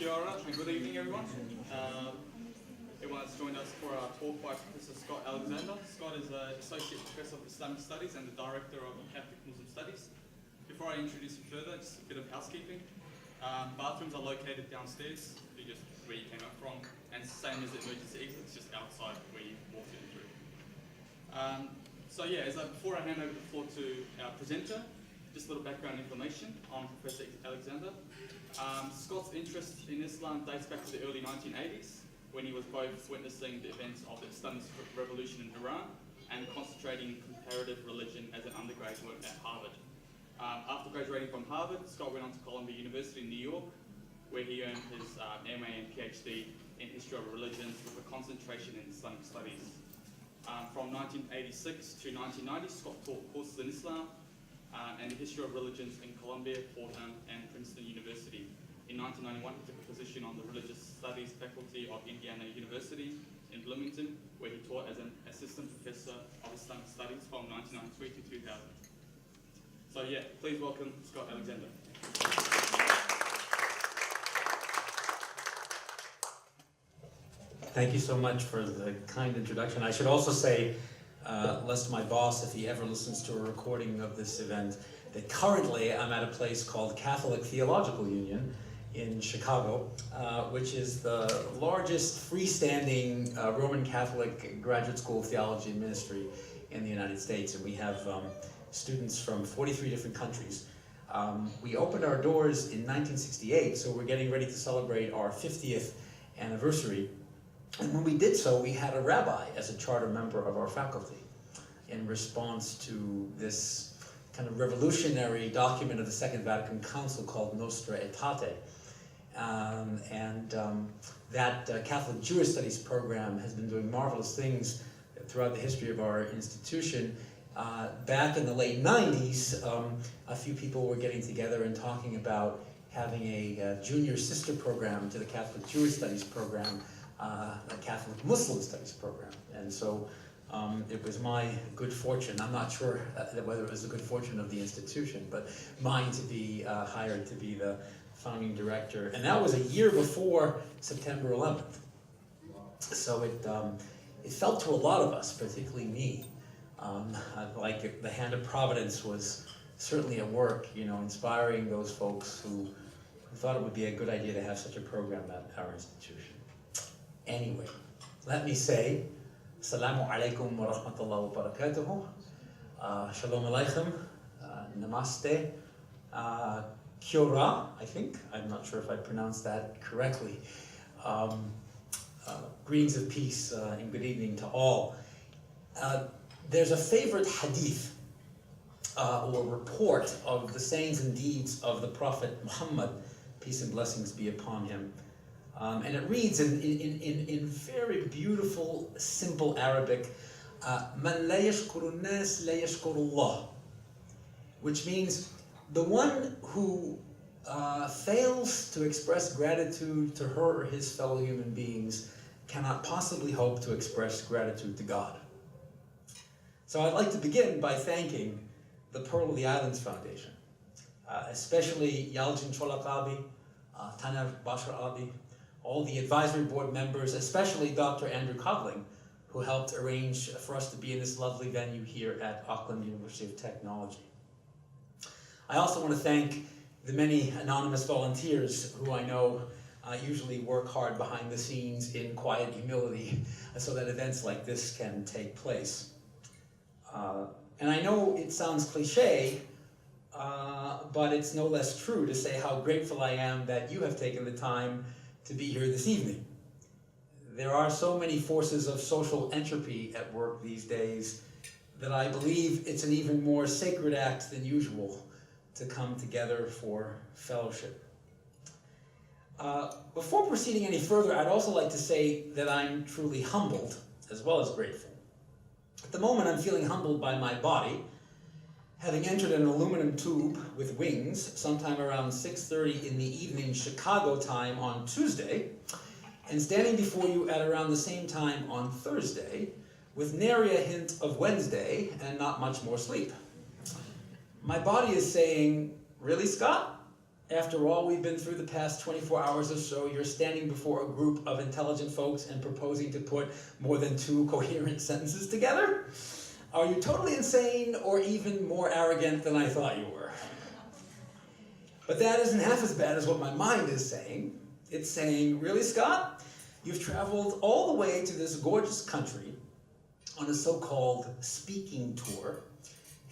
Kia ora and good evening, everyone. Everyone has joined us for our talk by Professor Scott Alexander. Scott is an Associate Professor of Islamic Studies and the Director of Catholic Muslim Studies. Before I introduce you further, just a bit of housekeeping. Bathrooms are located downstairs, just where you came up from, and same as the emergency exits, just outside where you walked in through. Before I hand over the floor to our presenter, just a little background information on Professor Alexander. Scott's interest in Islam dates back to the early 1980s, when he was both witnessing the events of the Islamic Revolution in Iran and concentrating comparative religion as an undergraduate at Harvard. After graduating from Harvard, Scott went on to Columbia University in New York, where he earned his MA and PhD in History of Religions with a concentration in Islamic Studies. From 1986 to 1990, Scott taught courses in Islam and the History of Religions in Columbia, Fordham, and Princeton University. In 1991, he took a position on the Religious Studies faculty of Indiana University in Bloomington, where he taught as an assistant professor of Islamic Studies from 1993 to 2000. So yeah, please welcome Scott Alexander. Thank you so much for the kind introduction. I should also say, lest my boss, if he ever listens to a recording of this event, that currently I'm at a place called Catholic Theological Union in Chicago, which is the largest freestanding Roman Catholic graduate school of theology and ministry in the United States. And we have students from 43 different countries. We opened our doors in 1968, so we're getting ready to celebrate our 50th anniversary. And when we did so, we had a rabbi as a charter member of our faculty in response to this kind of revolutionary document of the Second Vatican Council called Nostra Aetate. That Catholic Jewish Studies program has been doing marvelous things throughout the history of our institution. Back in the late 90s, a few people were getting together and talking about having a junior sister program to the Catholic Jewish Studies program, a Catholic Muslim Studies program. And so it was my good fortune, I'm not sure whether it was the good fortune of the institution, but mine to be hired to be the founding director. And that was a year before September 11th. So it felt to a lot of us, particularly me, like the hand of Providence was certainly at work, inspiring those folks who thought it would be a good idea to have such a program at our institution. Anyway, let me say, Assalamu alaikum wa rahmatullahi wa barakatuhu, Shalom alaikum, Namaste, Kia ora, I think. I'm not sure if I pronounced that correctly. Greetings of peace and good evening to all. There's a favorite hadith or report of the sayings and deeds of the Prophet Muhammad, peace and blessings be upon him. And it reads in very beautiful, simple Arabic, Man la yashkurun nas la yashkurullah, which means the one who fails to express gratitude to her or his fellow human beings cannot possibly hope to express gratitude to God. So I'd like to begin by thanking the Peril of the Islands Foundation, especially Yaljin Cholakabi, Taner Bashar Abi, all the advisory board members, especially Dr. Andrew Codling, who helped arrange for us to be in this lovely venue here at Auckland University of Technology. I also want to thank the many anonymous volunteers who I know usually work hard behind the scenes in quiet humility so that events like this can take place. And I know it sounds cliche, but it's no less true to say how grateful I am that you have taken the time to be here this evening. There are so many forces of social entropy at work these days that I believe it's an even more sacred act than usual to come together for fellowship. Before proceeding any further, I'd also like to say that I'm truly humbled as well as grateful. At the moment, I'm feeling humbled by my body, having entered an aluminum tube with wings sometime around 6:30 in the evening Chicago time on Tuesday, and standing before you at around the same time on Thursday, with nary a hint of Wednesday and not much more sleep. My body is saying, really, Scott? After all we've been through the past 24 hours or so, you're standing before a group of intelligent folks and proposing to put more than 2 coherent sentences together? Are you totally insane or even more arrogant than I thought you were? But that isn't half as bad as what my mind is saying. It's saying, really, Scott? You've traveled all the way to this gorgeous country on a so-called speaking tour,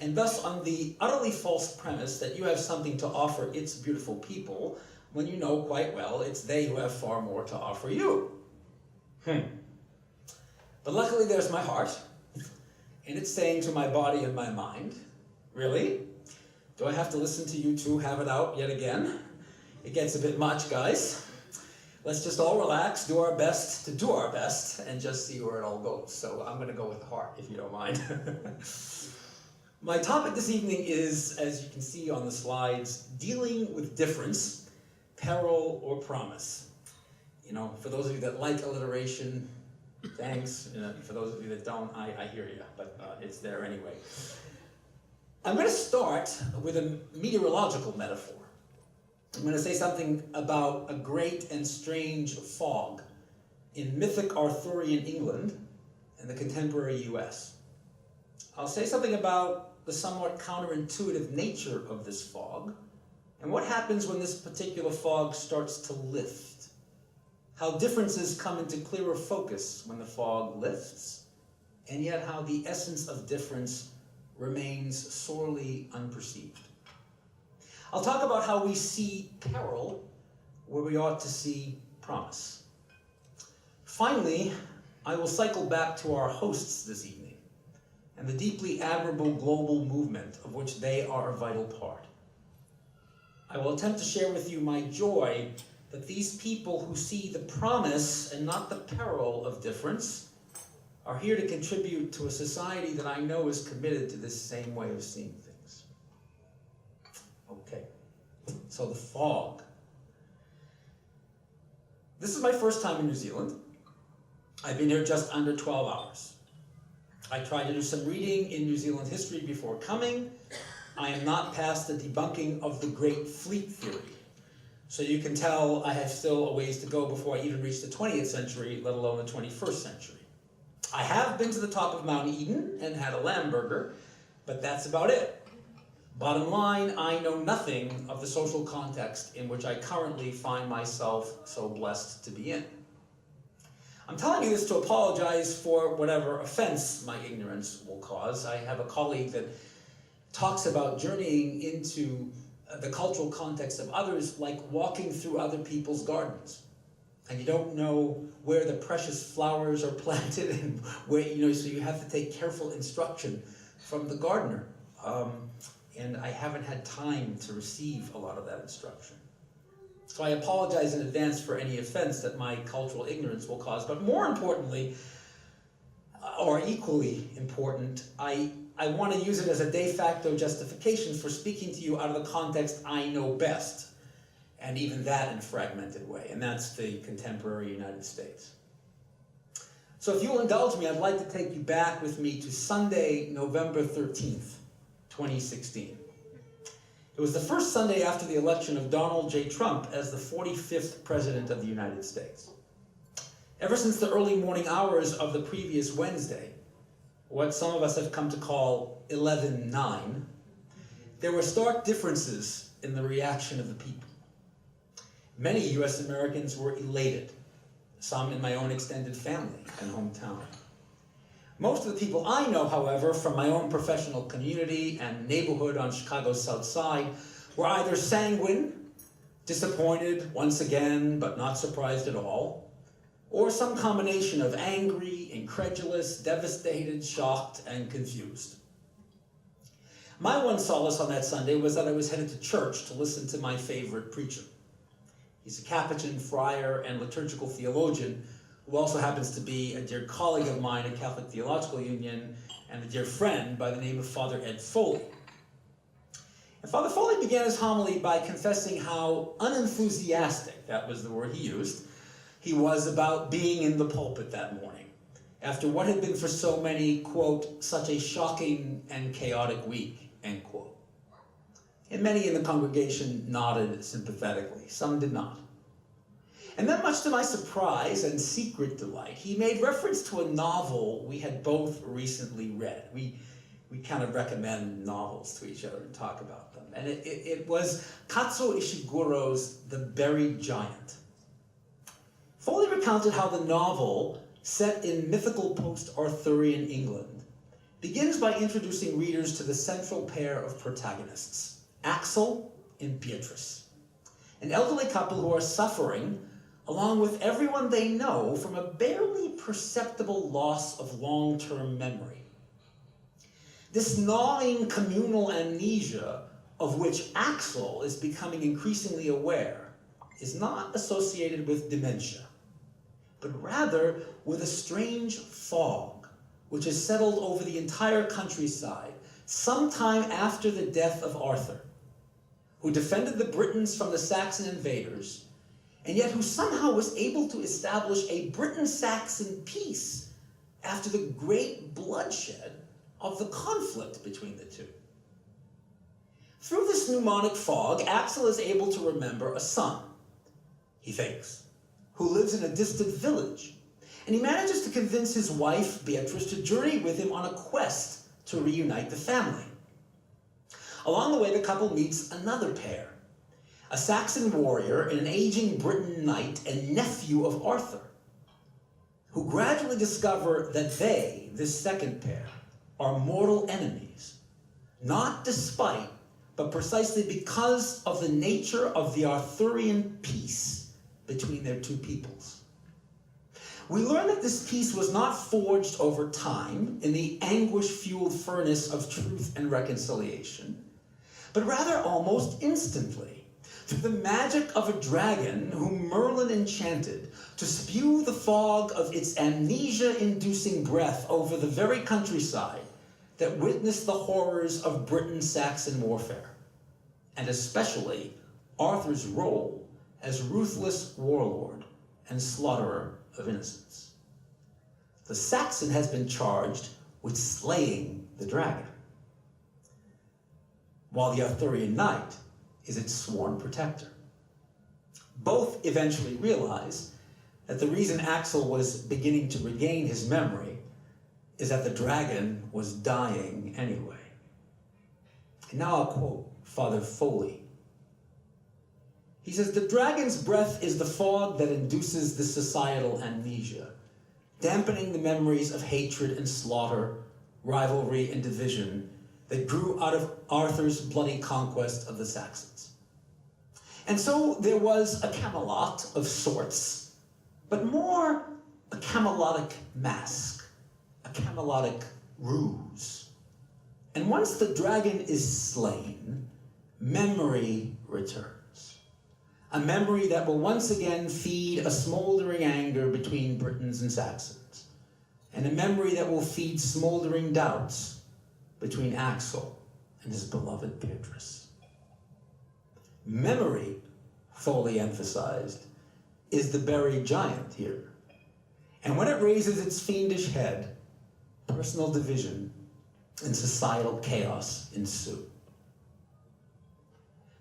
and thus on the utterly false premise that you have something to offer its beautiful people, when you know quite well it's they who have far more to offer you. But luckily there's my heart, and it's saying to my body and my mind, really? Do I have to listen to you two have it out yet again? It gets a bit much, guys. Let's just all relax, do our best to do our best, and just see where it all goes. So I'm going to go with the heart, if you don't mind. My topic this evening is, as you can see on the slides, dealing with difference, peril or promise. You know, for those of you that like alliteration, thanks. For those of you that don't, I hear you, but it's there anyway. I'm going to start with a meteorological metaphor. I'm going to say something about a great and strange fog in mythic Arthurian England and the contemporary US. I'll say something about the somewhat counterintuitive nature of this fog and what happens when this particular fog starts to lift. How differences come into clearer focus when the fog lifts, and yet how the essence of difference remains sorely unperceived. I'll talk about how we see peril where we ought to see promise. Finally, I will cycle back to our hosts this evening and the deeply admirable global movement of which they are a vital part. I will attempt to share with you my joy that these people who see the promise and not the peril of difference are here to contribute to a society that I know is committed to this same way of seeing things. Okay, so the fog. This is my first time in New Zealand. I've been here just under 12 hours. I tried to do some reading in New Zealand history before coming. I am not past the debunking of the Great Fleet Theory. So you can tell I have still a ways to go before I even reach the 20th century, let alone the 21st century. I have been to the top of Mount Eden and had a lamb burger, but that's about it. Bottom line, I know nothing of the social context in which I currently find myself so blessed to be in. I'm telling you this to apologize for whatever offense my ignorance will cause. I have a colleague that talks about journeying into the cultural context of others like walking through other people's gardens. And you don't know where the precious flowers are planted and where, so you have to take careful instruction from the gardener. And I haven't had time to receive a lot of that instruction. So I apologize in advance for any offense that my cultural ignorance will cause. But more importantly, or equally important, I want to use it as a de facto justification for speaking to you out of the context I know best. And even that in a fragmented way, and that's the contemporary United States. So if you'll indulge me, I'd like to take you back with me to Sunday, November 13th, 2016. It was the first Sunday after the election of Donald J. Trump as the 45th President of the United States. Ever since the early morning hours of the previous Wednesday, what some of us have come to call 11/9, there were stark differences in the reaction of the people. Many U.S. Americans were elated, some in my own extended family and hometown. Most of the people I know, however, from my own professional community and neighborhood on Chicago's South Side, were either sanguine, disappointed once again, but not surprised at all, or some combination of angry, incredulous, devastated, shocked, and confused. My one solace on that Sunday was that I was headed to church to listen to my favorite preacher. He's a Capuchin friar and liturgical theologian who also happens to be a dear colleague of mine at Catholic Theological Union and a dear friend by the name of Father Ed Foley. And Father Foley began his homily by confessing how unenthusiastic, that was the word he used, he was about being in the pulpit that morning, after what had been for so many, quote, such a shocking and chaotic week, end quote. and many in the congregation nodded sympathetically. Some did not. And then, much to my surprise and secret delight, he made reference to a novel we had both recently read. We kind of recommend novels to each other and talk about them. And it was Kazuo Ishiguro's The Buried Giant. Foley recounted how the novel, set in mythical post-Arthurian England, begins by introducing readers to the central pair of protagonists, Axel and Beatrice, an elderly couple who are suffering, along with everyone they know, from a barely perceptible loss of long-term memory. This gnawing communal amnesia, of which Axel is becoming increasingly aware, is not associated with dementia, but rather with a strange fog, which has settled over the entire countryside sometime after the death of Arthur, who defended the Britons from the Saxon invaders, and yet who somehow was able to establish a Briton-Saxon peace after the great bloodshed of the conflict between the two. Through this mnemonic fog, Axel is able to remember a son, he thinks, who lives in a distant village, and he manages to convince his wife, Beatrice, to journey with him on a quest to reunite the family. Along the way, the couple meets another pair, a Saxon warrior and an aging Briton knight and nephew of Arthur, who gradually discover that they, this second pair, are mortal enemies, not despite, but precisely because of the nature of the Arthurian peace between their two peoples. We learn that this peace was not forged over time in the anguish-fueled furnace of truth and reconciliation, but rather almost instantly, through the magic of a dragon whom Merlin enchanted to spew the fog of its amnesia-inducing breath over the very countryside that witnessed the horrors of Briton-Saxon warfare, and especially Arthur's role as ruthless warlord and slaughterer of innocents. The Saxon has been charged with slaying the dragon, while the Arthurian knight is its sworn protector. Both eventually realize that the reason Axel was beginning to regain his memory is that the dragon was dying anyway. And now I'll quote Father Foley. He says, "The dragon's breath is the fog that induces the societal amnesia, dampening the memories of hatred and slaughter, rivalry and division that grew out of Arthur's bloody conquest of the Saxons. And so there was a Camelot of sorts, but more a Camelotic mask, a Camelotic ruse. And once the dragon is slain, memory returns. A memory that will once again feed a smoldering anger between Britons and Saxons, and a memory that will feed smoldering doubts between Axel and his beloved Beatrice. Memory," Foley emphasized, "is the buried giant here. And when it raises its fiendish head, personal division and societal chaos ensue."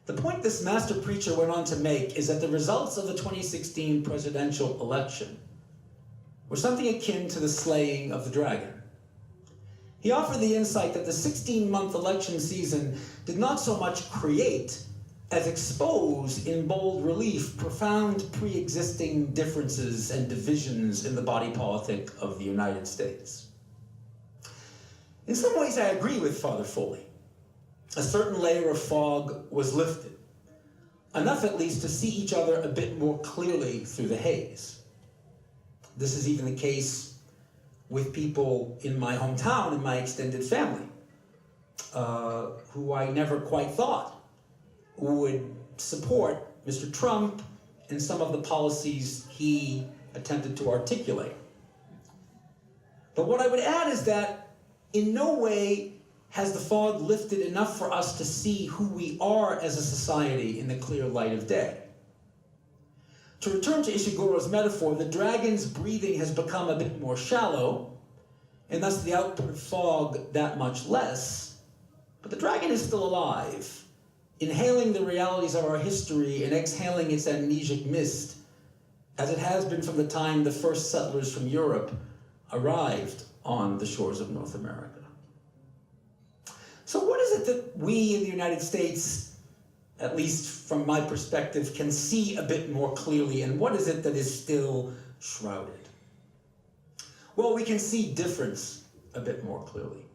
The point this master preacher went on to make is that the results of the 2016 presidential election were something akin to the slaying of the dragon. He offered the insight that the 16-month election season did not so much create as expose in bold relief profound pre-existing differences and divisions in the body politic of the United States. In some ways, I agree with Father Foley. A certain layer of fog was lifted, enough at least to see each other a bit more clearly through the haze. This is even the case with people in my hometown, in my extended family, who I never quite thought would support Mr. Trump and some of the policies he attempted to articulate. But what I would add is that in no way has the fog lifted enough for us to see who we are as a society in the clear light of day. To return to Ishiguro's metaphor, the dragon's breathing has become a bit more shallow, and thus the output of fog that much less, but the dragon is still alive inhaling the realities of our history and exhaling its amnesic mist, as it has been from the time the first settlers from Europe arrived on the shores of North America. So what is it that we in the United States, at least from my perspective, can see a bit more clearly, and what is it that is still shrouded? Well, we can see difference a bit more clearly.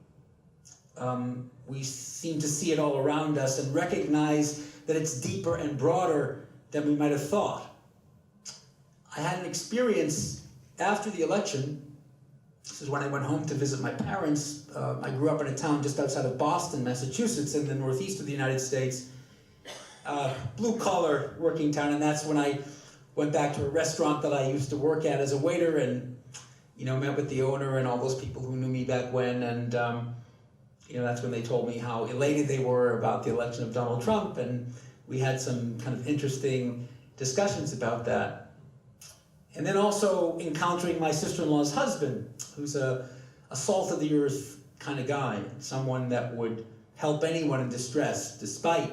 We seem to see it all around us and recognize that it's deeper and broader than we might have thought. I had an experience after the election. This is when I went home to visit my parents. I grew up in a town just outside of Boston, Massachusetts, in the northeast of the United States. Blue-collar working town, and that's when I went back to a restaurant that I used to work at as a waiter, and met with the owner and all those people who knew me back when, and that's when they told me how elated they were about the election of Donald Trump, and we had some kind of interesting discussions about that. And then also encountering my sister-in-law's husband, who's a salt-of-the-earth kind of guy, someone that would help anyone in distress, despite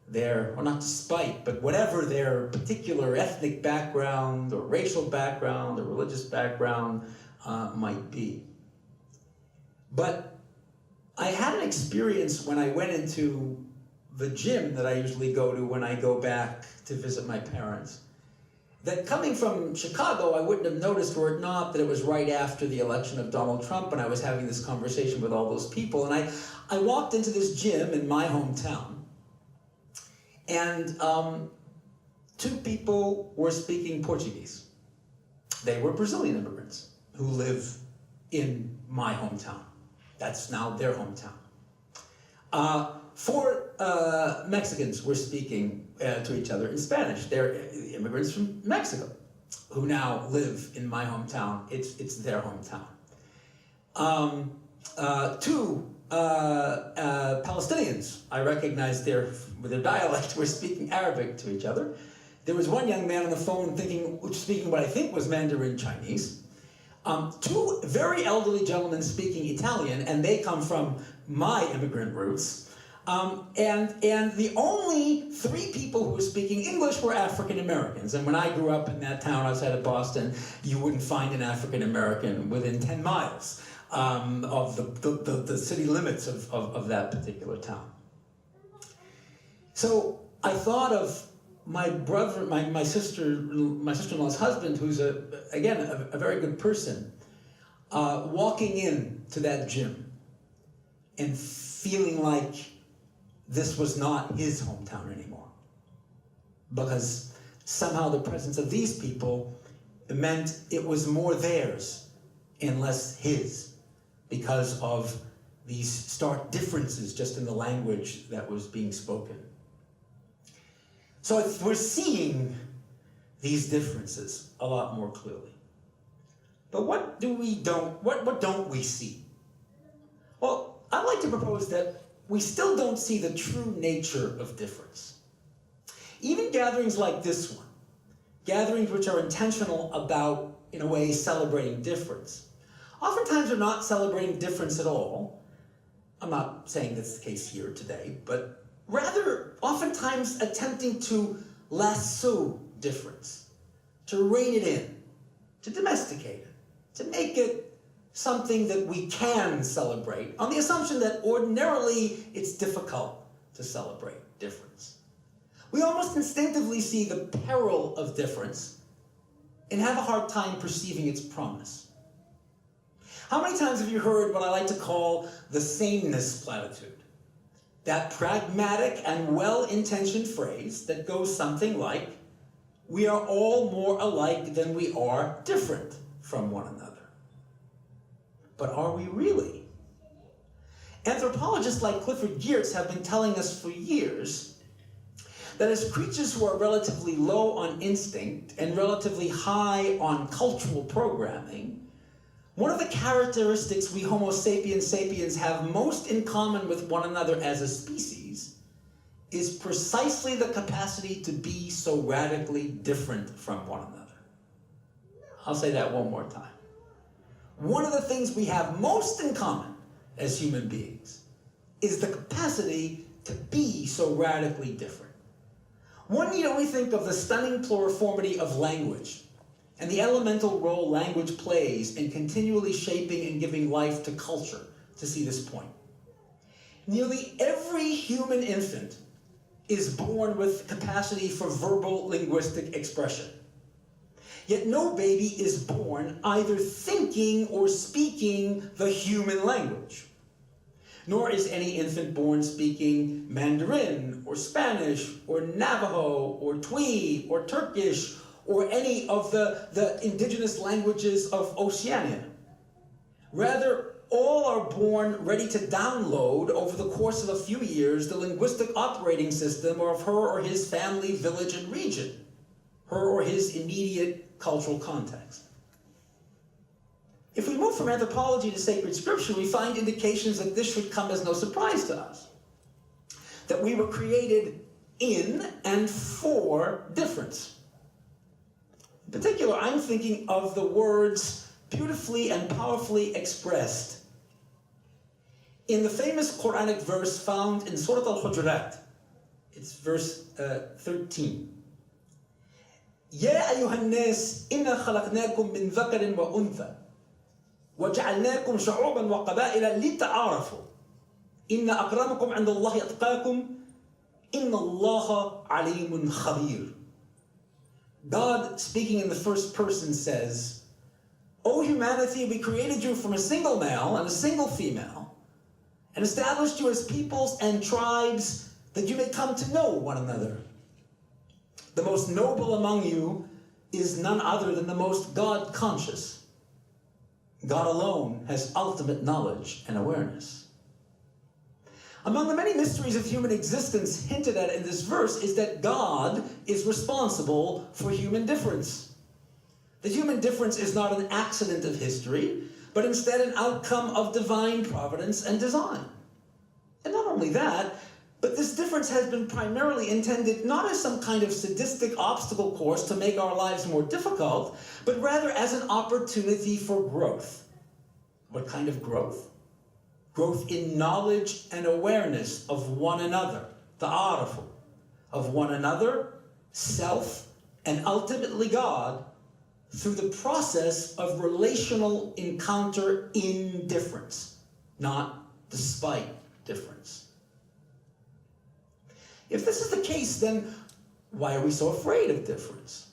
their, or not despite, but whatever their particular ethnic background, or racial background, or religious background might be. But I had an experience when I went into the gym that I usually go to when I go back to visit my parents, that coming from Chicago, I wouldn't have noticed were it not that it was right after the election of Donald Trump, and I was having this conversation with all those people. And I walked into this gym in my hometown, and two people were speaking Portuguese. They were Brazilian immigrants who live in my hometown. That's now their hometown. Four Mexicans were speaking to each other in Spanish. They're immigrants from Mexico who now live in my hometown. It's their hometown. Two Palestinians, I recognized with their dialect, were speaking Arabic to each other. There was one young man on the phone speaking what I think was Mandarin Chinese. Two very elderly gentlemen speaking Italian, and they come from my immigrant roots. And the only three people who were speaking English were African Americans. And when I grew up in that town outside of Boston, you wouldn't find an African American within 10 miles of the city limits of that particular town. So I thought of my brother, my sister-in-law's husband, who's again a very good person, walking in to that gym and feeling like this was not his hometown anymore, because somehow the presence of these people meant it was more theirs and less his, because of these stark differences just in the language that was being spoken. So we're seeing these differences a lot more clearly. But what don't we see? Well, I'd like to propose that we still don't see the true nature of difference. Even gatherings like this one, gatherings which are intentional about, in a way, celebrating difference, oftentimes are not celebrating difference at all. I'm not saying that's the case here today, but rather oftentimes attempting to lasso difference, to rein it in, to domesticate it, to make it something that we can celebrate, on the assumption that ordinarily it's difficult to celebrate difference. We almost instinctively see the peril of difference and have a hard time perceiving its promise. How many times have you heard what I like to call the sameness platitude? That pragmatic and well-intentioned phrase that goes something like, we are all more alike than we are different from one another. But are we really? Anthropologists like Clifford Geertz have been telling us for years that as creatures who are relatively low on instinct and relatively high on cultural programming, one of the characteristics we Homo sapiens sapiens have most in common with one another as a species is precisely the capacity to be so radically different from one another. I'll say that one more time. One of the things we have most in common as human beings is the capacity to be so radically different? One need only think of the stunning pluriformity of language and the elemental role language plays in continually shaping and giving life to culture to see this point. Nearly every human infant is born with capacity for verbal linguistic expression. Yet no baby is born either thinking or speaking the human language. Nor is any infant born speaking Mandarin or Spanish or Navajo or Twi or Turkish or any of the indigenous languages of Oceania. Rather, all are born ready to download over the course of a few years the linguistic operating system of her or his family, village, and region, her or his immediate cultural context. If we move from anthropology to sacred scripture, we find indications that this should come as no surprise to us. That we were created in and for difference. In particular, I'm thinking of the words beautifully and powerfully expressed in the famous Quranic verse found in Surah Al-Hujurat. It's verse 13. يا أيها الناس إنا خلقناكم من ذكر وأنثى وجعلناكم شعوبا وقبائل لتعارفوا إن أكرمكم عند الله أتقاكم إن الله عليم خبير. God, speaking in the first person, says, O humanity, we created you from a single male and a single female and established you as peoples and tribes that you may come to know one another. The most noble among you is none other than the most God-conscious. God alone has ultimate knowledge and awareness. Among the many mysteries of human existence hinted at in this verse is that God is responsible for human difference. The human difference is not an accident of history, but instead an outcome of divine providence and design. And not only that, but this difference has been primarily intended not as some kind of sadistic obstacle course to make our lives more difficult, but rather as an opportunity for growth. What kind of growth? Growth in knowledge and awareness of one another, ta'arufu, of one another, self, and ultimately God, through the process of relational encounter in difference, not despite difference. If this is the case, then why are we so afraid of difference?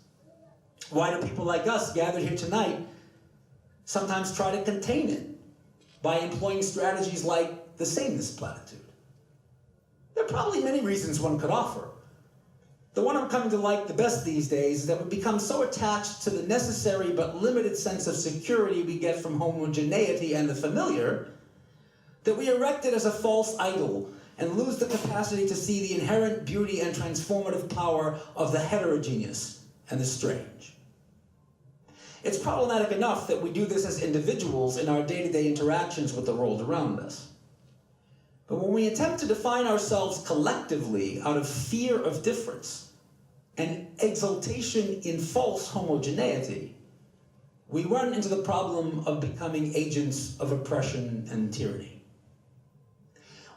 Why do people like us gathered here tonight sometimes try to contain it by employing strategies like the sameness platitude? There are probably many reasons one could offer. The one I'm coming to like the best these days is that we become so attached to the necessary but limited sense of security we get from homogeneity and the familiar that we erect it as a false idol and lose the capacity to see the inherent beauty and transformative power of the heterogeneous and the strange. It's problematic enough that we do this as individuals in our day-to-day interactions with the world around us. But when we attempt to define ourselves collectively out of fear of difference and exaltation in false homogeneity, we run into the problem of becoming agents of oppression and tyranny.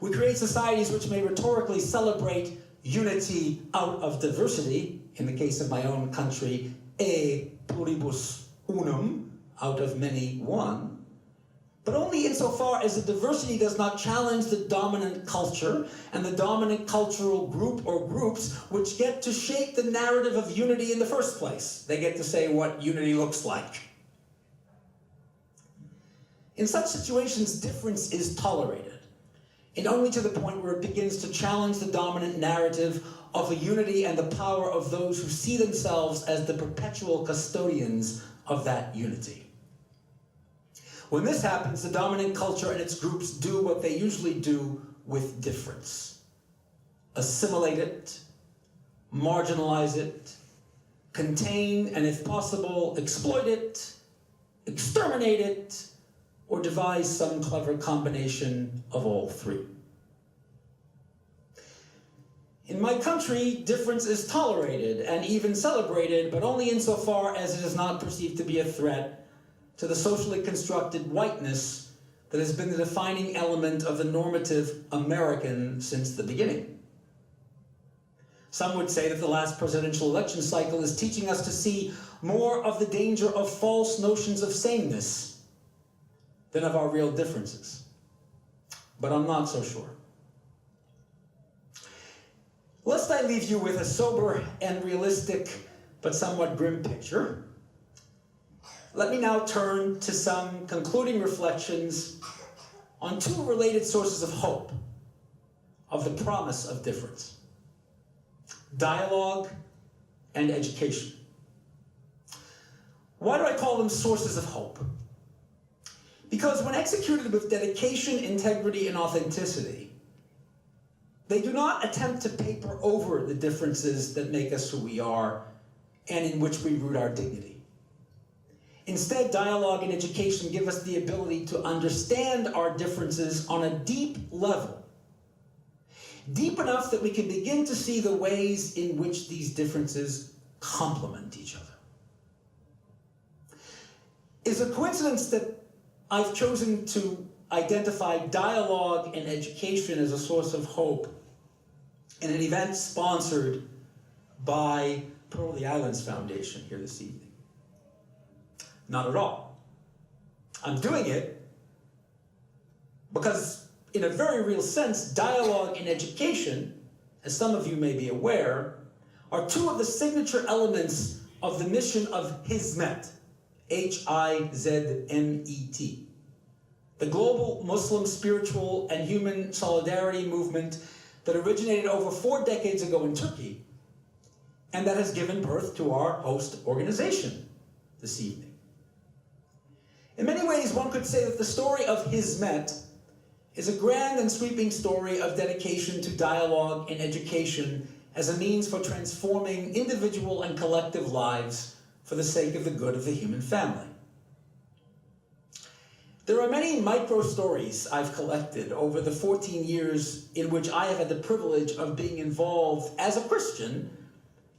We create societies which may rhetorically celebrate unity out of diversity, in the case of my own country, e pluribus unum, out of many one, but only insofar as the diversity does not challenge the dominant culture and the dominant cultural group or groups which get to shape the narrative of unity in the first place. They get to say what unity looks like. In such situations, difference is tolerated, and only to the point where it begins to challenge the dominant narrative of a unity and the power of those who see themselves as the perpetual custodians of that unity. When this happens, the dominant culture and its groups do what they usually do with difference. Assimilate it, marginalize it, contain, and if possible, exploit it, exterminate it, or devise some clever combination of all three. In my country, difference is tolerated and even celebrated, but only insofar as it is not perceived to be a threat to the socially constructed whiteness that has been the defining element of the normative American since the beginning. Some would say that the last presidential election cycle is teaching us to see more of the danger of false notions of sameness than of our real differences. But I'm not so sure. Lest I leave you with a sober and realistic, but somewhat grim picture, let me now turn to some concluding reflections on two related sources of hope, of the promise of difference: dialogue and education. Why do I call them sources of hope? Because when executed with dedication, integrity, and authenticity, they do not attempt to paper over the differences that make us who we are and in which we root our dignity. Instead, dialogue and education give us the ability to understand our differences on a deep level, deep enough that we can begin to see the ways in which these differences complement each other. Is it a coincidence that I've chosen to identify dialogue and education as a source of hope in an event sponsored by Peril the Islands Foundation here this evening? Not at all. I'm doing it because, in a very real sense, dialogue and education, as some of you may be aware, are two of the signature elements of the mission of Hizmet, Hizmet, the global Muslim spiritual and human solidarity movement that originated over 4 decades ago in Turkey and that has given birth to our host organization this evening. In many ways, one could say that the story of Hizmet is a grand and sweeping story of dedication to dialogue and education as a means for transforming individual and collective lives for the sake of the good of the human family. There are many micro-stories I've collected over the 14 years in which I have had the privilege of being involved as a Christian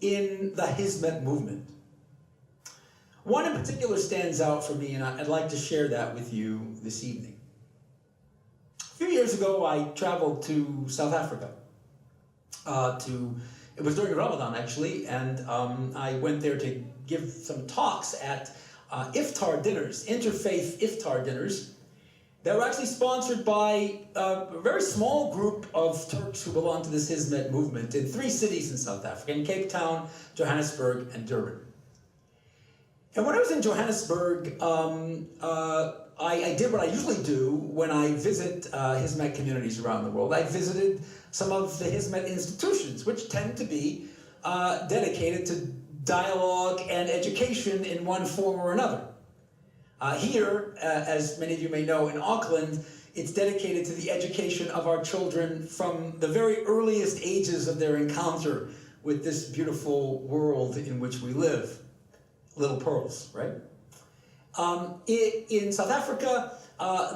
in the Hizmet movement. One in particular stands out for me, and I'd like to share that with you this evening. A few years ago, I traveled to South Africa. It was during Ramadan, actually, and I went there to give some talks at iftar dinners, interfaith iftar dinners, that were actually sponsored by a very small group of Turks who belong to this Hizmet movement in 3 cities in South Africa, in Cape Town, Johannesburg, and Durban. And when I was in Johannesburg, I did what I usually do when I visit Hizmet communities around the world. I visited some of the Hizmet institutions, which tend to be dedicated to dialogue and education in one form or another. Here, as many of you may know, in Auckland, it's dedicated to the education of our children from the very earliest ages of their encounter with this beautiful world in which we live. Little pearls, right? In South Africa,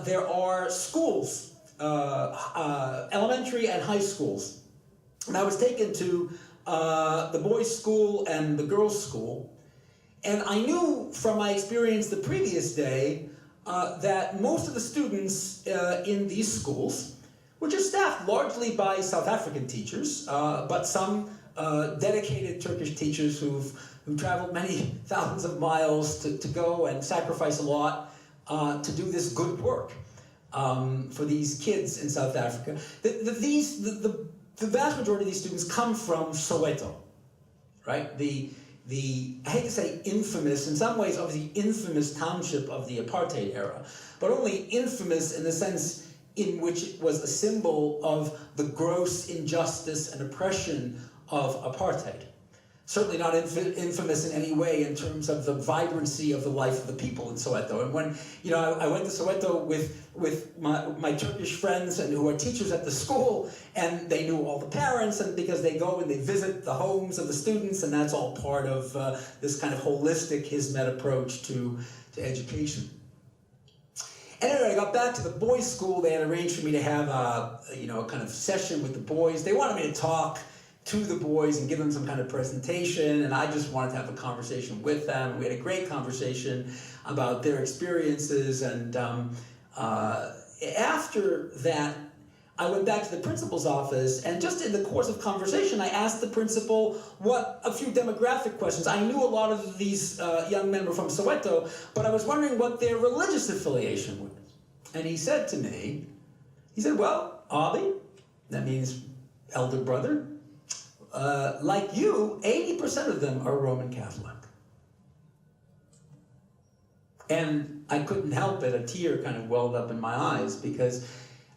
there are schools, elementary and high schools. And I was taken to the boys' school and the girls' school. And I knew from my experience the previous day that most of the students in these schools, which are staffed largely by South African teachers, but some dedicated Turkish teachers who traveled many thousands of miles to go and sacrifice a lot to do this good work for these kids in South Africa. The vast majority of these students come from Soweto, right? I hate to say infamous, in some ways obviously infamous township of the apartheid era, but only infamous in the sense in which it was a symbol of the gross injustice and oppression of apartheid. Certainly not infamous in any way in terms of the vibrancy of the life of the people in Soweto. And when I went to Soweto with my Turkish friends and who are teachers at the school, and they knew all the parents, and because they go and they visit the homes of the students, and that's all part of this kind of holistic Hizmet approach to education. Anyway, I got back to the boys' school. They had arranged for me to have a kind of session with the boys. They wanted me to talk to the boys and give them some kind of presentation, and I just wanted to have a conversation with them. We had a great conversation about their experiences, and after that, I went back to the principal's office, and just in the course of conversation, I asked the principal a few demographic questions. I knew a lot of these young men were from Soweto, but I was wondering what their religious affiliation was. And he said to me, well, Abi, that means elder brother, like you, 80% of them are Roman Catholic. And I couldn't help it, a tear kind of welled up in my eyes, because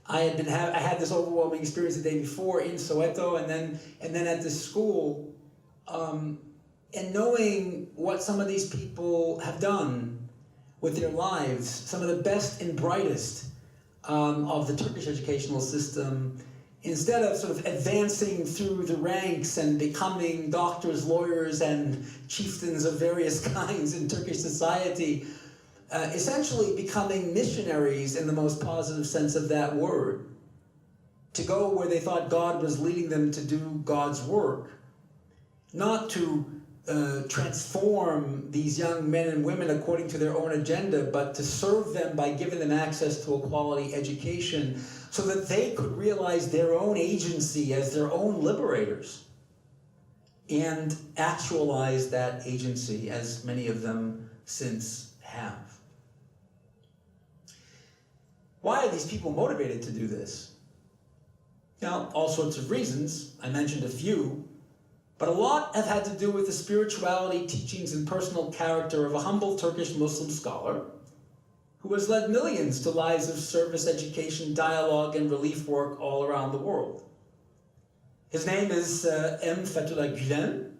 I had this overwhelming experience the day before in Soweto, and then at this school, and knowing what some of these people have done with their lives, some of the best and brightest of the Turkish educational system, instead of sort of advancing through the ranks and becoming doctors, lawyers, and chieftains of various kinds in Turkish society, essentially becoming missionaries in the most positive sense of that word, to go where they thought God was leading them to do God's work, not to transform these young men and women according to their own agenda, but to serve them by giving them access to a quality education so that they could realize their own agency as their own liberators and actualize that agency, as many of them since have. Why are these people motivated to do this? Now, all sorts of reasons. I mentioned a few, but a lot have had to do with the spirituality, teachings, and personal character of a humble Turkish Muslim scholar who has led millions to lives of service, education, dialogue, and relief work all around the world. His name is M. Fethullah Gülen.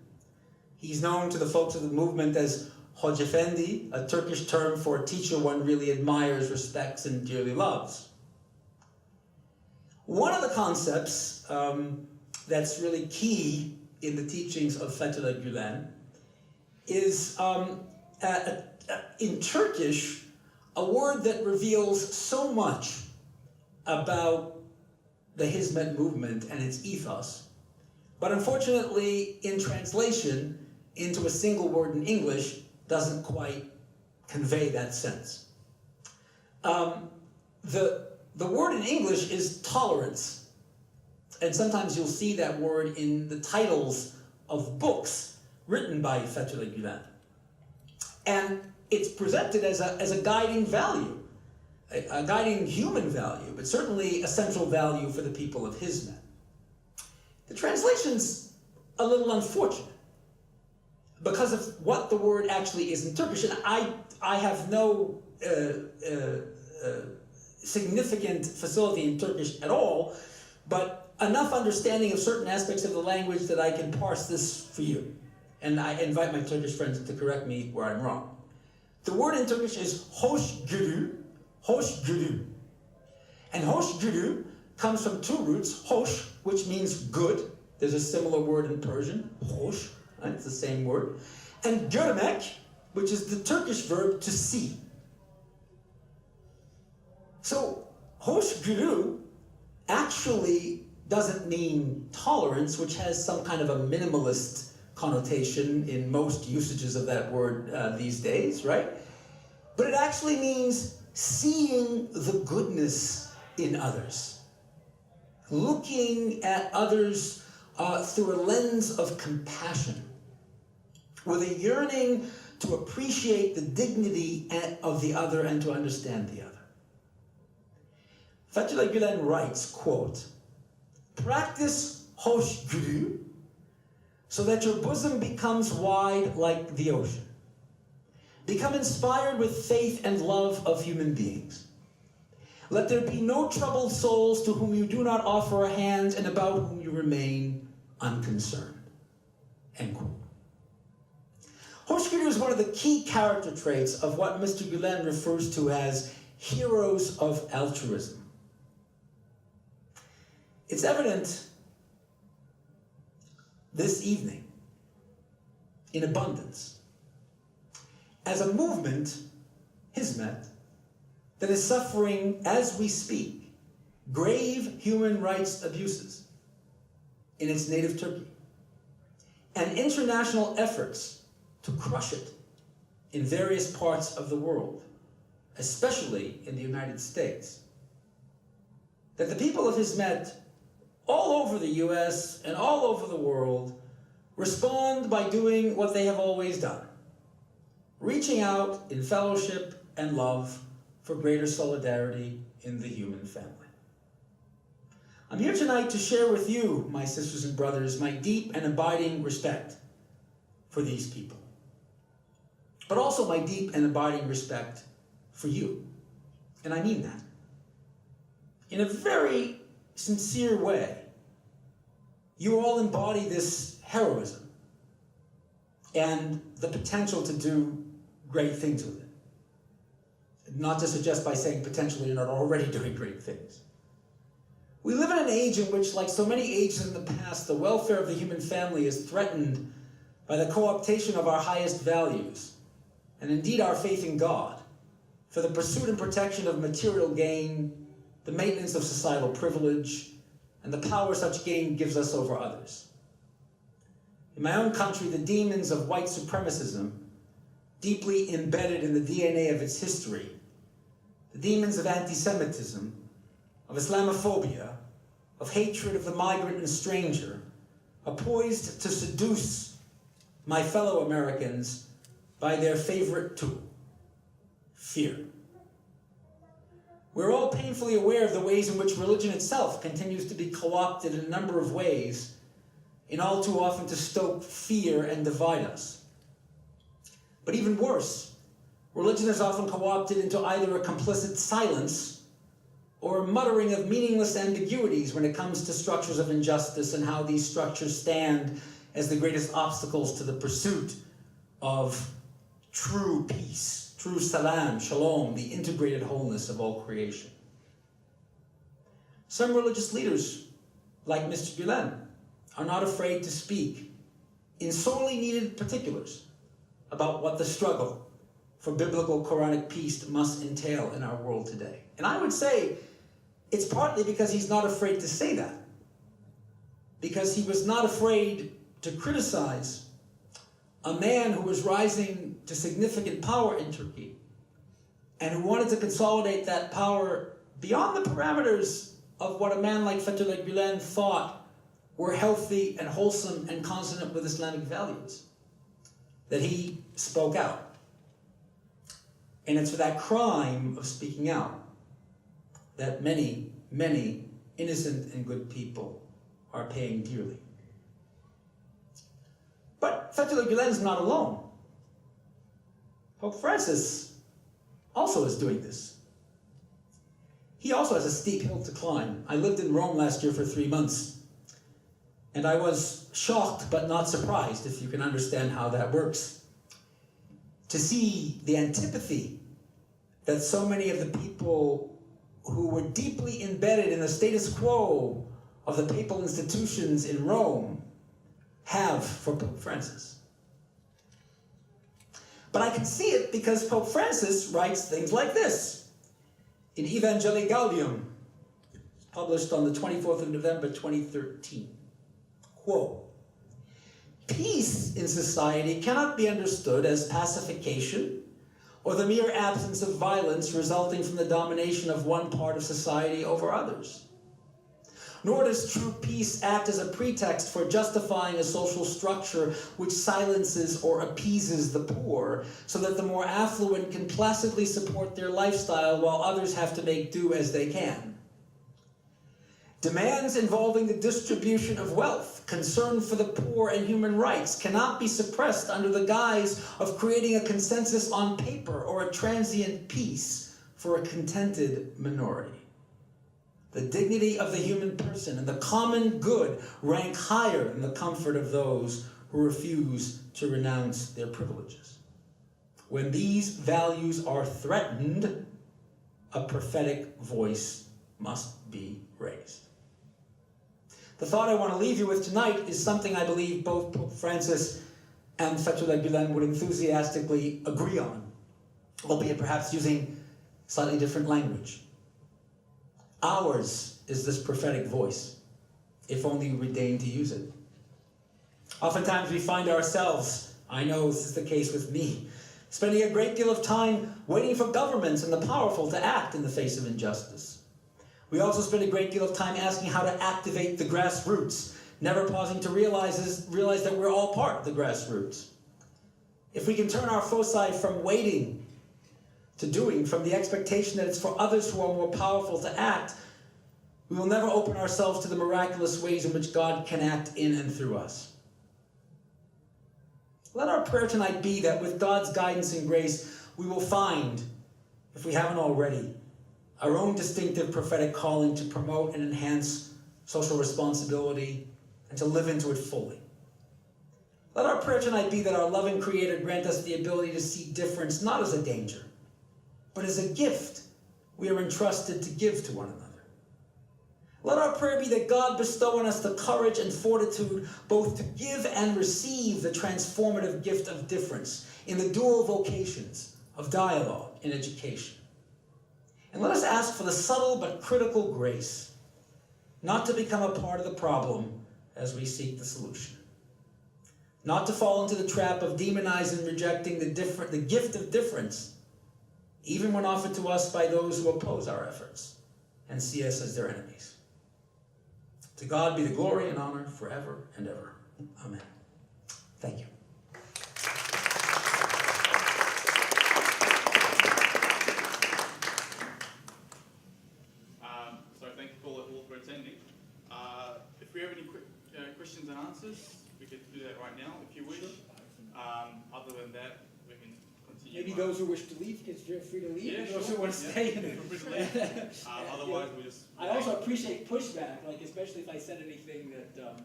He's known to the folks of the movement as Hoca Efendi, a Turkish term for a teacher one really admires, respects, and dearly loves. One of the concepts that's really key in the teachings of Fethullah Gülen is, in Turkish, a word that reveals so much about the Hizmet movement and its ethos, but unfortunately, in translation into a single word in English, doesn't quite convey that sense. The word in English is tolerance, and sometimes you'll see that word in the titles of books written by Fethullah Gülen. And it's presented as a guiding value, a guiding human value, but certainly a central value for the people of Hizmet. The translation's a little unfortunate because of what the word actually is in Turkish, and I have no significant facility in Turkish at all, but enough understanding of certain aspects of the language that I can parse this for you. And I invite my Turkish friends to correct me where I'm wrong. The word in Turkish is hoşgörü, hoşgörü. And hoşgörü comes from two roots, hoş, which means good. There's a similar word in Persian, hoş, right? It's the same word. And görmek, which is the Turkish verb to see. So, hoşgörü actually doesn't mean tolerance, which has some kind of a minimalist connotation in most usages of that word these days, right? But it actually means seeing the goodness in others, looking at others through a lens of compassion, with a yearning to appreciate the dignity of the other and to understand the other. Fethullah Gülen writes, quote, "Practice hoşgörü so that your bosom becomes wide like the ocean. Become inspired with faith and love of human beings. Let there be no troubled souls to whom you do not offer a hand and about whom you remain unconcerned." End quote. Hoşgörü is one of the key character traits of what Mr. Gülen refers to as heroes of altruism. It's evident this evening in abundance as a movement, Hizmet, that is suffering as we speak grave human rights abuses in its native Turkey and international efforts to crush it in various parts of the world, especially in the United States. that the people of Hizmet all over the US and all over the world respond by doing what they have always done, reaching out in fellowship and love for greater solidarity in the human family. I'm here tonight to share with you, my sisters and brothers, my deep and abiding respect for these people, but also my deep and abiding respect for you. And I mean that. In a very sincere way, you all embody this heroism and the potential to do great things with it. Not to suggest by saying potentially you're not already doing great things. We live in an age in which, like so many ages in the past, the welfare of the human family is threatened by the co-optation of our highest values, and indeed our faith in God, for the pursuit and protection of material gain, the maintenance of societal privilege, and the power such gain gives us over others. In my own country, the demons of white supremacism, deeply embedded in the DNA of its history, the demons of anti-Semitism, of Islamophobia, of hatred of the migrant and stranger, are poised to seduce my fellow Americans by their favorite tool, fear. We're all painfully aware of the ways in which religion itself continues to be co-opted in a number of ways, and all too often to stoke fear and divide us. But even worse, religion is often co-opted into either a complicit silence or a muttering of meaningless ambiguities when it comes to structures of injustice and how these structures stand as the greatest obstacles to the pursuit of true peace, true salam, shalom, the integrated wholeness of all creation. Some religious leaders, like Mr. Gulen, are not afraid to speak in sorely needed particulars about what the struggle for biblical Quranic peace must entail in our world today. And I would say it's partly because he's not afraid to say that, because he was not afraid to criticize a man who was rising to significant power in Turkey and who wanted to consolidate that power beyond the parameters of what a man like Fethullah Gulen thought were healthy and wholesome and consonant with Islamic values, that he spoke out. And it's for that crime of speaking out that many, many innocent and good people are paying dearly. But Fethullah Gulen is not alone. Pope Francis also is doing this. He also has a steep hill to climb. I lived in Rome last year for 3 months, and I was shocked but not surprised, if you can understand how that works, to see the antipathy that so many of the people who were deeply embedded in the status quo of the papal institutions in Rome have for Pope Francis. But I can see it because Pope Francis writes things like this in Evangelii Gaudium, published on the 24th of November 2013. Quote, "Peace in society cannot be understood as pacification or the mere absence of violence resulting from the domination of one part of society over others. Nor does true peace act as a pretext for justifying a social structure which silences or appeases the poor, so that the more affluent can placidly support their lifestyle while others have to make do as they can. Demands involving the distribution of wealth, concern for the poor, and human rights cannot be suppressed under the guise of creating a consensus on paper or a transient peace for a contented minority. The dignity of the human person and the common good rank higher than the comfort of those who refuse to renounce their privileges. When these values are threatened, a prophetic voice must be raised." The thought I want to leave you with tonight is something I believe both Pope Francis and Fethullah Gulen would enthusiastically agree on, albeit perhaps using slightly different language. Ours is this prophetic voice, if only we deign to use it. Oftentimes we find ourselves, I know this is the case with me, spending a great deal of time waiting for governments and the powerful to act in the face of injustice. We also spend a great deal of time asking how to activate the grassroots, never pausing to realize that we're all part of the grassroots. If we can turn our foci from waiting to doing, from the expectation that it's for others who are more powerful to act, we will never open ourselves to the miraculous ways in which God can act in and through us. Let our prayer tonight be that with God's guidance and grace, we will find, if we haven't already, our own distinctive prophetic calling to promote and enhance social responsibility and to live into it fully. Let our prayer tonight be that our loving Creator grant us the ability to see difference not as a danger, but as a gift we are entrusted to give to one another. Let our prayer be that God bestow on us the courage and fortitude both to give and receive the transformative gift of difference in the dual vocations of dialogue and education. And let us ask for the subtle but critical grace not to become a part of the problem as we seek the solution. Not to fall into the trap of demonizing and rejecting the gift of difference, even when offered to us by those who oppose our efforts and see us as their enemies. To God be the glory and honor forever and ever. Amen. Thank you. So thank you all for attending. If we have any quick questions and answers, we could do that right now if you wish. Other than that, we can continue. Maybe those who wish to leave can feel free to leave. Yeah, And those sure. who want to stay. Feel free to leave. Otherwise, we just. I also appreciate pushback, like especially if I said anything that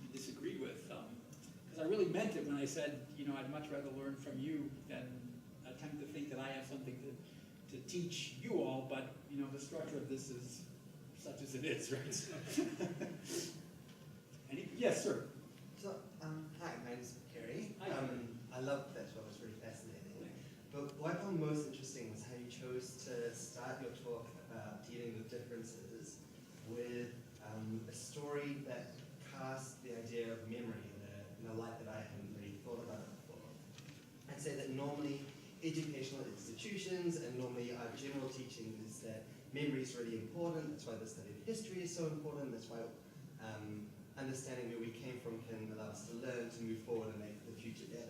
you disagreed with, because I really meant it when I said, I'd much rather learn from you than attempt to think that I have something to teach you all. But the structure of this is such as it is, right? Yes, sir. So, hi, my name is Perry. Hi. I love that talk, it was really fascinating. But what I found most interesting was how you chose to start your talk about dealing with differences with a story that cast the idea of memory in a light that I hadn't really thought about before. I'd say that normally educational institutions and normally our general teaching is that memory is really important. That's why the study of history is so important. That's why understanding where we came from can allow us to learn, to move forward and make the future better.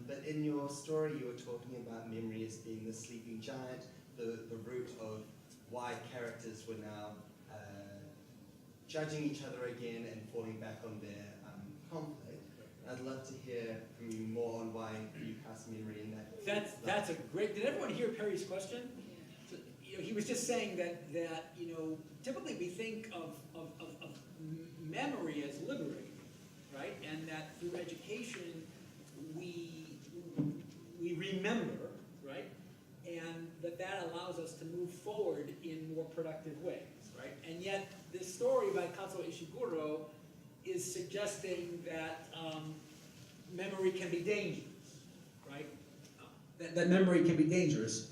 But in your story, you were talking about memory as being the sleeping giant, the root of why characters were now judging each other again and falling back on their conflict. I'd love to hear from you more on why you cast memory in that. That's a great. Did everyone hear Perry's question? So, he was just saying that typically we think of memory as liberating, right? And that through education we remember, right? And that allows us to move forward in more productive ways, right? And yet this story by Kazuo Ishiguro is suggesting that memory can be dangerous, right? That memory can be dangerous.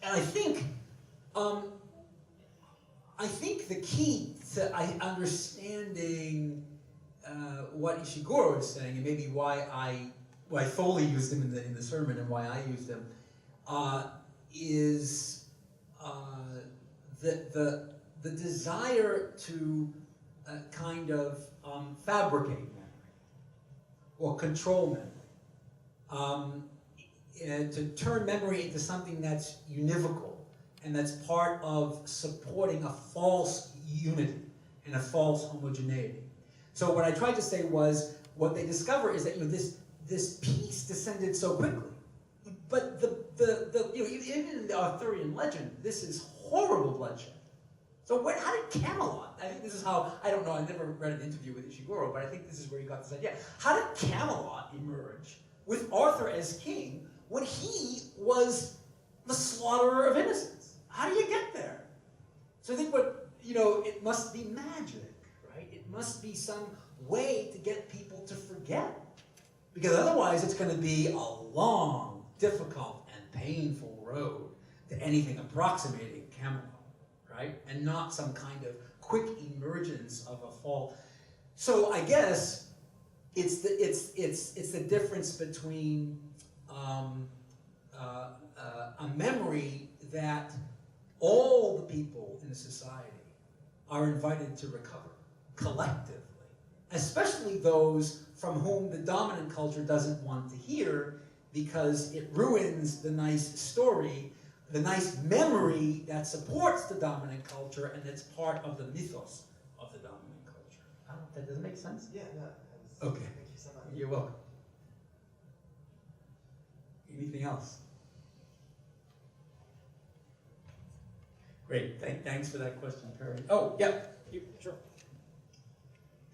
And I think the key to understanding what Ishiguro is saying, and maybe why Foley used him in the sermon and why I used him, is the desire to kind of fabricate memory or control memory, and to turn memory into something that's univocal and that's part of supporting a false unity and a false homogeneity. So what I tried to say was, what they discover is that this peace descended so quickly, but even in the Arthurian legend, this is horrible bloodshed. So how did Camelot? I think this is how, I don't know, I never read an interview with Ishiguro, but I think this is where he got this idea. How did Camelot emerge with Arthur as king when he was the slaughterer of innocents? How do you get there? So I think it must be magic, right? It must be some way to get people to forget. Because otherwise it's going to be a long, difficult, and painful road to anything approximating Camelot, right? And not some kind of quick emergence of a fall. So I guess it's the difference between a memory that all the people in a society are invited to recover collectively, especially those from whom the dominant culture doesn't want to hear because it ruins the nice story, the nice memory that supports the dominant culture and that's part of the mythos of the dominant culture. I don't know if that doesn't make sense? Yeah, no. Okay. Thank you so much. You're welcome. Anything else? Great. Thanks for that question, Perry. Oh, yeah. Sure.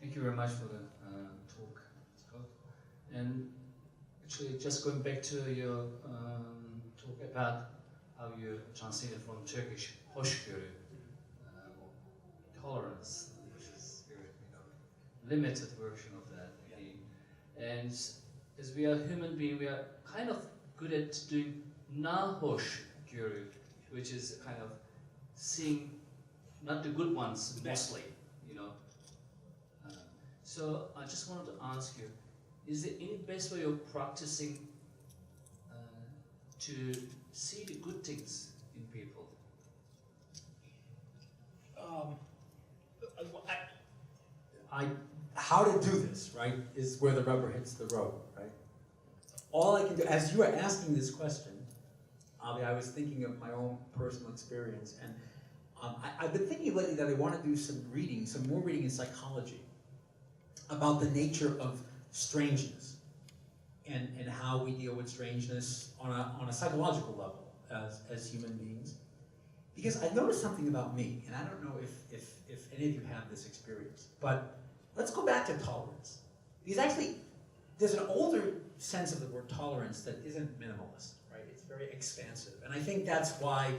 Thank you very much for the talk, Scott. And actually, just going back to your talk about how you translated from Turkish hoşgörü, tolerance, which is very limited version of that. Yeah. And as we are human beings, we are kind of good at doing nahoşgörü, which is kind of seeing not the good ones mostly, So I just wanted to ask you, is there any best way of practicing to see the good things in people? How to do this, right, is where the rubber hits the road, right? All I can do, as you were asking this question, I was thinking of my own personal experience, and I've been thinking lately that I want to do some more reading in psychology about the nature of strangeness and how we deal with strangeness on a psychological level as human beings. Because I've noticed something about me, and I don't know if any of you have this experience, but let's go back to tolerance. Because actually, there's an older sense of the word tolerance that isn't minimalist, right? It's very expansive. And I think that's why,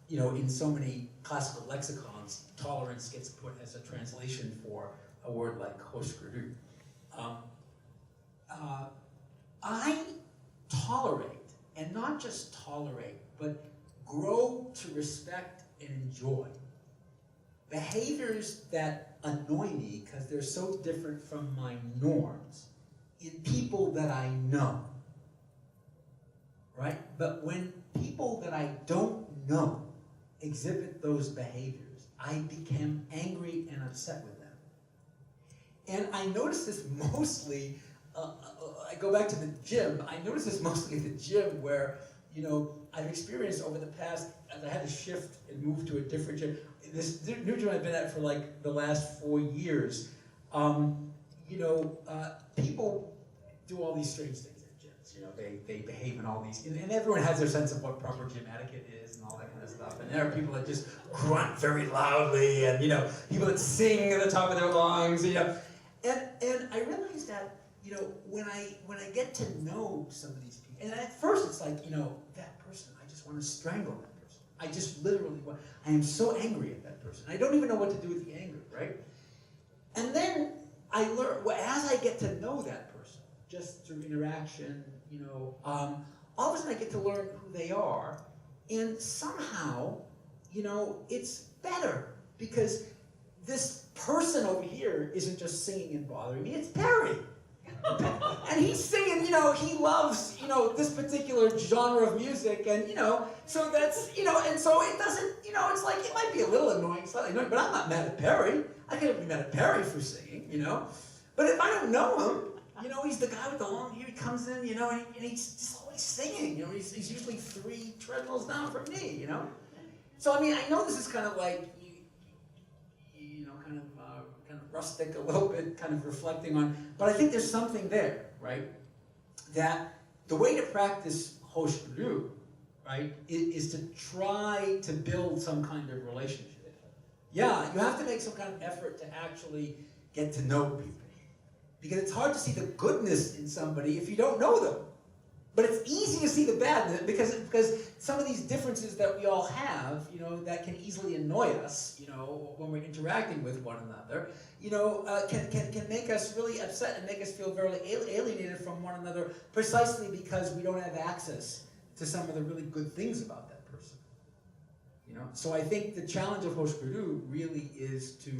in so many classical lexicons, tolerance gets put as a translation for a word like hoşgörü. I tolerate, and not just tolerate, but grow to respect and enjoy behaviors that annoy me because they're so different from my norms in people that I know, right? But when people that I don't know exhibit those behaviors, I become angry and upset with them. And I notice this mostly, I go back to the gym, I notice this mostly at the gym where, I've experienced over the past, as I had to shift and move to a different gym, this new gym I've been at for like the last 4 years, people do all these strange things at gyms, they behave in all these, and everyone has their sense of what proper gym etiquette is and all that kind of stuff, and there are people that just grunt very loudly, and people that sing at the top of their lungs, and I realized that, when I get to know some of these people, and at first it's like, that person, I just want to strangle that person. I just literally want, I am so angry at that person. I don't even know what to do with the anger, right? And then I learn, as I get to know that person, just through interaction, all of a sudden I get to learn who they are, and somehow, it's better, because this person over here isn't just singing and bothering me, it's Perry. And he's singing, he loves, this particular genre of music, and, so that's, and so it doesn't, it's like, it might be a little annoying, slightly annoying, but I'm not mad at Perry. I could be mad at Perry for singing, But if I don't know him, he's the guy with the long hair, he comes in, and he's just always singing, he's usually 3 treadmills down from me, So, I know this is kind of like, kind of rustic a little bit, kind of reflecting on, but I think there's something there, right? That the way to practice hoşgörü, right, is to try to build some kind of relationship. Yeah, you have to make some kind of effort to actually get to know people. Because it's hard to see the goodness in somebody if you don't know them. But it's easy to see the badness because some of these differences that we all have, that can easily annoy us, when we're interacting with one another, can make us really upset and make us feel very alienated from one another precisely because we don't have access to some of the really good things about that person. So I think the challenge of hoşgörü really is to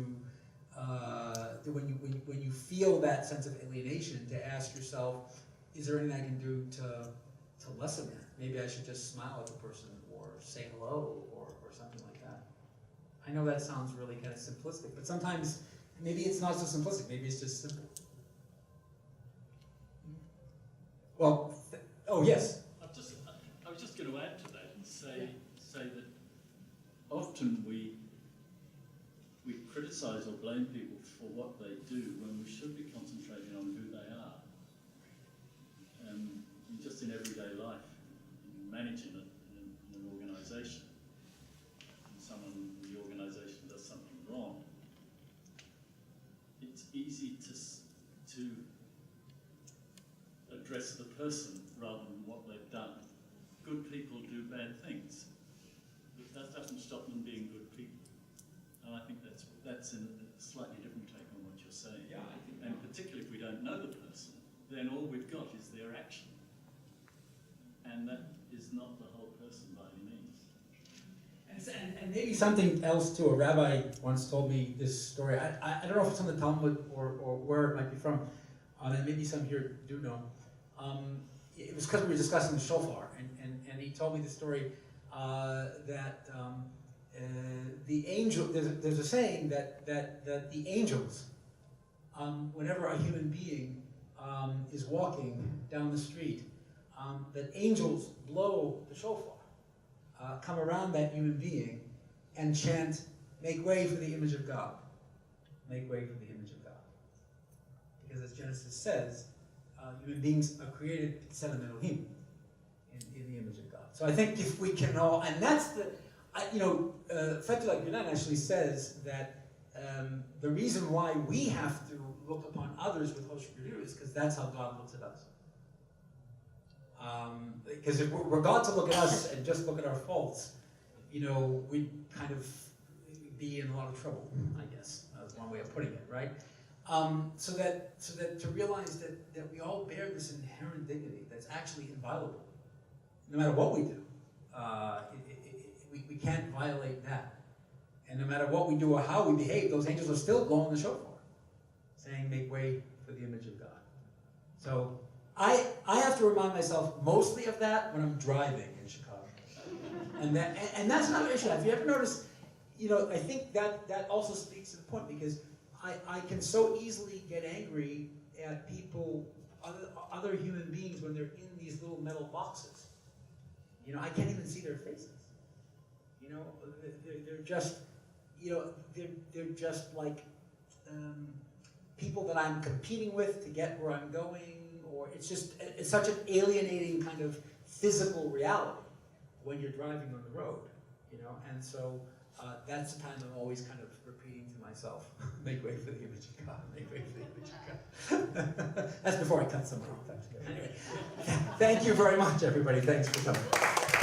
when you feel that sense of alienation, to ask yourself, is there anything I can do to lessen that? Maybe I should just smile at the person or say hello or something like that. I know that sounds really kind of simplistic, but sometimes maybe it's not so simplistic, maybe it's just simple. Well, oh yes. I was just going to add to that and say that often we criticise or blame people for what they do when we should be concentrating on who they are. Just in everyday life, in managing an organisation, and someone in the organisation does something wrong, it's easy to address the person rather than what they've done. Good people do bad things, but that doesn't stop them being good people. And I think that's a slightly different take on what you're saying. Yeah, I think and particularly if we don't know the person, then all we've got is their action. And that is not the whole person by any means. And maybe something else too. A rabbi once told me this story. I don't know if it's from the Talmud or where it might be from, and maybe some here do know. It was because we were discussing the shofar, and he told me the story that the angel. There's a saying that the angels, whenever a human being is walking down the street, that angels blow the shofar, come around that human being, and chant, "Make way for the image of God. Make way for the image of God." Because as Genesis says, human beings are created Tselem Elohim, in the image of God. So I think if we can all, and that's the, Theological Union actually says that the reason why we have to look upon others with Hosh Biru is because that's how God looks at us. Because if we're God to look at us and just look at our faults, we'd kind of be in a lot of trouble, I guess. That's one way of putting it, right? So that to realize that we all bear this inherent dignity that's actually inviolable, no matter what we do. We can't violate that. And no matter what we do or how we behave, those angels are still blowing the shofar, saying, "Make way for the image of God." So I have to remind myself mostly of that when I'm driving in Chicago. And that's another issue. Have you ever noticed, I think that also speaks to the point, because I can so easily get angry at people, other human beings, when they're in these little metal boxes. I can't even see their faces. They're just, they're just like people that I'm competing with to get where I'm going, or it's such an alienating kind of physical reality when you're driving on the road, and so that's the time I'm always kind of repeating to myself, "Make way for the image of God, make way for the image of God." That's before I cut someone off, actually. Anyway, thank you very much, everybody. Thanks for coming.